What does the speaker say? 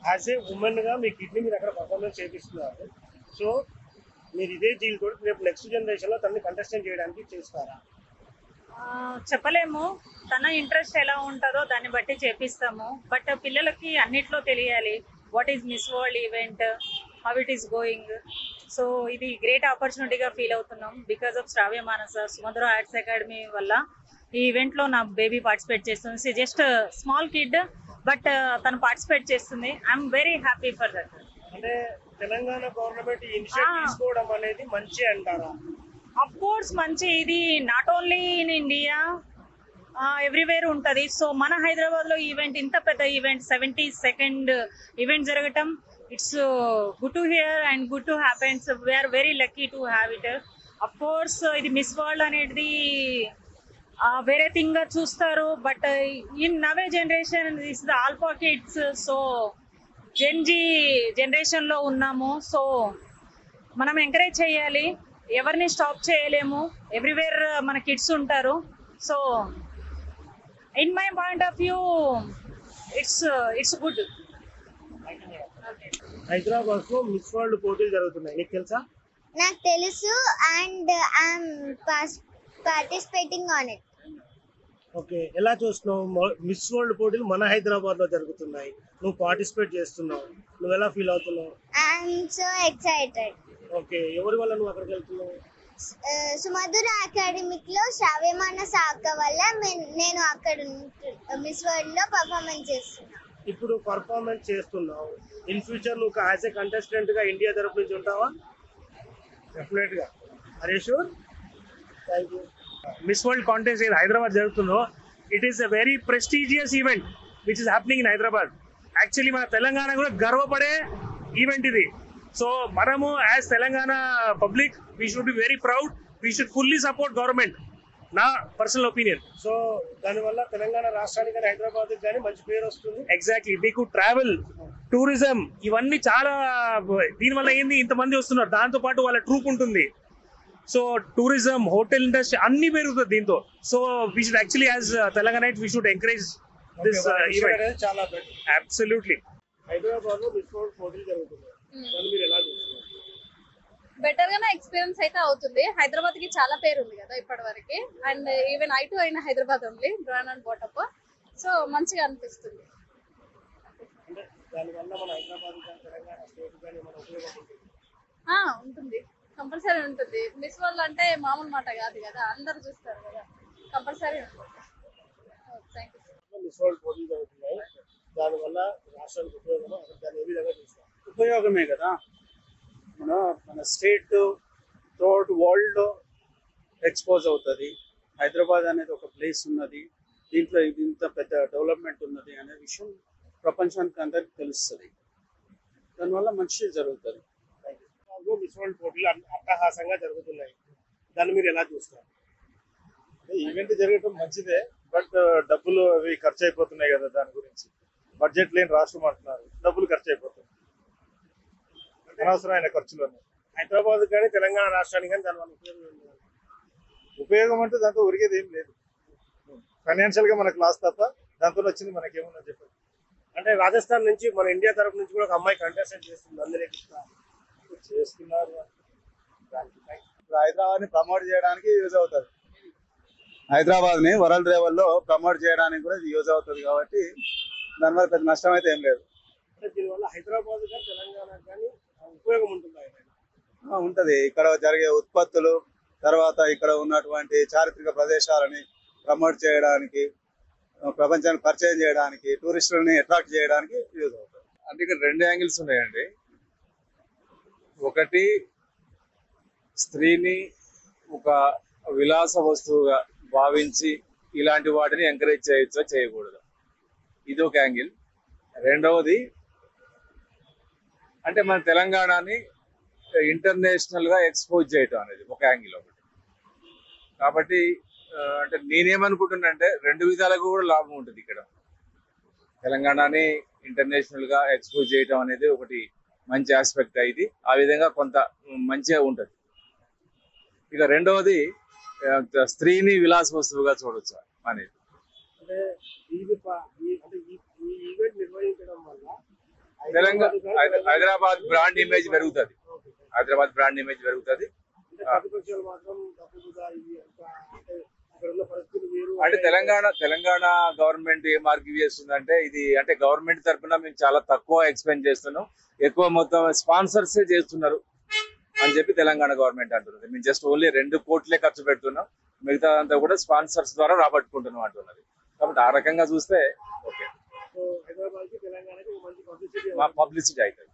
As a ఉమెన్గా me kidney మీరు అక్కడ performance చేపిస్తున్నారు. సో మీరు ఇదే జీల్ తోటి రేపు నెక్స్ట్ జనరేషన్లో తనని కంటెస్టెంట్ చేయడానికి చేస్తారా? చెప్పలేము. తన ఇంట్రెస్ట్ ఎలా ఉంటుందో దాన్ని బట్టి చేపిస్తాము. బట్ పిల్లలకి అన్నిట్లో తెలియాలి what is miss world event, how it is going. So ఇది గ్రేట్ ఆపర్చునిటీగా ఫీల్ అవుతున్నాం బికాస్ ఆఫ్ శ్రావ్య మానస సుమధుర ఆర్ట్స్ అకాడమీ వల్ల ఈ ఈవెంట్లో నా బేబీ పార్టిసిపేట్ చేస్తుంది. జస్ట్ స్మాల్ కిడ్ బట్ తను పార్టిసిపేట్ చేస్తుంది. I'm very happy for that. అంటే తెలంగాణ గవర్నమెంట్ ఇనిషియేటివ్ తీసుకోవడం అనేది మంచి అంటారా? అఫ్ కోర్స్ మంచి. ఇది not only in India, everywhere ఉంటుంది. సో మన హైదరాబాద్లో ఈవెంట్, ఇంత పెద్ద ఈవెంట్, 72nd ఈవెంట్ జరగటం, it's good to hear and good to happens. We are very lucky to have it. Of course ఇది మిస్ వరల్డ్ అనేది వేరే థింగ్ గా చూస్తారు. బట్ ఇన్ నవే generation is the alpha kids. So gen Z జనరేషన్లో ఉన్నాము. So మనం ఎంకరేజ్ చేయాలి, ఎవరిని స్టాప్ చేయలేము. ఎవ్రీవేర్ మన కిడ్స్ ఉంటారు. So in my point of view it's good. Hyderabad లో మిస్ వరల్డ్ పోటీలు జరుగుతున్నాయి, నీకు తెలుసా? నాకు తెలుసు and I'm participating on it. Okay, ఎలా చూస్తున్నావు? మిస్ వరల్డ్ పోటీలు మన హైదరాబాద్ లో జరుగుతున్నాయి, నువ్వు పార్టిసిపేట్ చేస్తున్నావు, నువ్వు ఎలా ఫీల్ అవుతున్నావు? I'm so excited. ఓకే, ఎవరి వల్ల నువ్వు అక్కడికి వెళ్తున్నావు? సుమధుర అకాడమిక్ లో శ్రావ్య మానస అక్క వల్ల నేను అక్కడ మిస్ వరల్డ్ లో పర్ఫార్మెన్స్ చేస్తున్నా. ఇప్పుడు పర్ఫార్మెన్స్ చేస్తున్నావు, ఇన్ ఫ్యూచర్ నువ్వు యాజ్ ఏ కంటెస్టెంట్ గా ఇండియా తరఫు నుంచి ఉంటావా? డెఫినెట్ గా. Are you sure? Thank you. Miss World contest ఏది హైదరాబాద్ జరుగుతుందో, it is a very prestigious event which is happening in Hyderabad. Actually మన తెలంగాణ కూడా గర్వపడే ఈవెంట్ ఇది. సో మనము as Telangana public we should be very proud, we should fully support government, నా personal opinion. So దానివల్ల తెలంగాణ రాష్ట్రానికి కానీ హైదరాబాద్ కానీ మంచి పేరు వస్తుంది. ఎగ్జాక్ట్లీ, మీకు ట్రావెల్, టూరిజం ఇవన్నీ చాలా, దీనివల్ల ఏంది ఇంతమంది వస్తున్నారు, దాంతో పాటు వాళ్ళ ట్రూప్ ఉంటుంది. సో టూరిజం, హోటల్ ఇండస్ట్రీ అన్ని పెరుగుతుంది దీంతో. So we should actually as Telanganite we should encourage this event. చాలా బెటర్. అబ్సల్యూట్లీ. హైదరాబాద్ లో మిస్ వరల్డ్ పోటీలు జరుగుతున్నాయి, దాన్ని మీరు ఎలా చూస్తున్నారు? బెటర్ గానే ఎక్స్పీరియన్స్ అయితే అవుతుంది. హైదరాబాద్ కి చాలా పేరు ఉంది కదా ఇప్పటి వరకు. అండ్ ఈవెన్ I2 అయిన హైదరాబాద్ ఓన్లీ బ్రాండ్ అండ్ బోటప్. సో మంచిగా అనిపిస్తుంది. అంటే దానివల్ల మన హైదరాబాద్ కానీ తెలంగాణ స్టేట్ కానీ మన ఉపయోగం ఉంటుంది. ఉంటుంది, కంపల్సరీ ఉంటుంది. మిస్ వరల్డ్ అంటే మామూలు మాట కాదు కదా, అందరు చూస్తారు కదా, కంపల్సరీ ఉంటుంది. Thank you. మిస్ వరల్డ్ పోటీలు జరుగుతున్నాయి, దానివల్ల రాష్ట్రానికి ఉపయోగం, దాన్ని ఏ విధంగా చూస్తారు? ఉపయోగమే కదా. మన స్టేట్ త్రూఅవుట్ వరల్డ్ ఎక్స్పోజ్ అవుతుంది. హైదరాబాద్ అనేది ఒక ప్లేస్ ఉన్నది, దీంట్లో ఇది ఇంత పెద్ద డెవలప్మెంట్ ఉన్నది అనే విషయం ప్రపంచానికి అందరికి తెలుస్తుంది. దానివల్ల మంచి జరుగుతుంది. మిస్ వరల్డ్ పోటీలు అట్టహాసంగా జరుగుతున్నాయి, దాన్ని మీరు ఎలా చూస్తారు? ఈవెంట్ జరగడం మంచిదే, బట్ డబ్బులు అవి ఖర్చు అయిపోతున్నాయి కదా. దాని గురించి బడ్జెట్ లేని రాష్ట్రం అంటున్నారు, డబ్బులు ఖర్చు అయిపోతుంది, అనవసరమైన ఖర్చులు ఉన్నాయి. హైదరాబాద్ కానీ తెలంగాణ రాష్ట్రానికి కానీ దానివల్ల ఉపయోగం అంటే దాంతో ఉరిగేది ఏం లేదు. ఫైనాన్షియల్ గా మనకు లాస్ తప్ప దాంతో వచ్చింది మనకేమన్నా చెప్పండి. అంటే రాజస్థాన్ నుంచి మన ఇండియా తరఫు నుంచి కూడా ఒక అమ్మాయి కంటెస్టెంట్ చేస్తుంది, అందరికీ చేస్తున్నారు. హైదరాబాద్ ని ప్రమోట్ చేయడానికి యూజ్ అవుతుంది, హైదరాబాద్ ని వరల్డ్ లెవెల్లో ప్రమోట్ చేయడానికి కూడా యూజ్ అవుతుంది. కాబట్టి దానివల్ల పెద్ద నష్టం అయితే ఏం లేదు. అంటే దీనివల్ల హైదరాబాద్ కానీ తెలంగాణ కానీ ఉపయోగం ఉంటుంది. ఉంటది, ఇక్కడ జరిగే ఉత్పత్తులు, తర్వాత ఇక్కడ ఉన్నటువంటి చారిత్రక ప్రదేశాలని ప్రమోట్ చేయడానికి, ప్రపంచానికి పరిచయం చేయడానికి, టూరిస్టులని అట్రాక్ట్ చేయడానికి యూజ్ అవుతుంది. అంటే ఇక్కడ 2 యాంగిల్స్ ఉన్నాయండి. ఒకటి, స్త్రీని ఒక విలాస వస్తువుగా భావించి ఇలాంటి వాటిని ఎంకరేజ్ చేయొచ్చా చేయకూడదు, ఇది ఒక యాంగిల్. రెండవది అంటే మన తెలంగాణని ఇంటర్నేషనల్ గా ఎక్స్పోజ్ చేయటం అనేది ఒక యాంగిల్ ఒకటి. కాబట్టి అంటే నేనేమనుకుంటున్నా అంటే 2 విధాలుగా కూడా లాభం ఉంటుంది ఇక్కడ. తెలంగాణని ఇంటర్నేషనల్ గా ఎక్స్పోజ్ చేయటం అనేది ఒకటి మంచి ఆస్పెక్ట్ ఇది, ఆ విధంగా కొంత మంచిగా ఉంటుంది. ఇక రెండవది స్త్రీని విలాస వస్తువుగా చూడొచ్చు అనేది. అంటే ఈ ఈవెంట్ నిర్వహించడం వల్ల తెలంగాణ హైదరాబాద్ బ్రాండ్ ఇమేజ్ పెరుగుతుంది. హైదరాబాద్ బ్రాండ్ ఇమేజ్ పెరుగుతుంది. ప్రతిపక్షాలు మాత్రం తప్పుగా ఇది అంటే అక్కడ ఉన్న పరిస్థితులు వేరు. అంటే తెలంగాణ గవర్నమెంట్ ఏం ఆర్గ్యూ చేస్తుందంటే ఇది అంటే గవర్నమెంట్ తరఫున మేము చాలా తక్కువ ఎక్స్పెండ్ చేస్తున్నాం, ఎక్కువ మొత్తం స్పాన్సర్సే చేస్తున్నారు అని చెప్పి తెలంగాణ గవర్నమెంట్ అంటున్నది. మేము జస్ట్ ఓన్లీ 2 కోట్లే ఖర్చు పెడుతున్నాం, మిగతా అంతా కూడా స్పాన్సర్స్ ద్వారా రాబట్టుకుంటున్నాం అంటున్నది. కాబట్టి ఆ రకంగా చూస్తే ఓకే, హైదరాబాద్ కి తెలంగాణకి మంచి పబ్లిసిటీ మా పబ్లిసిటీ అవుతుంది.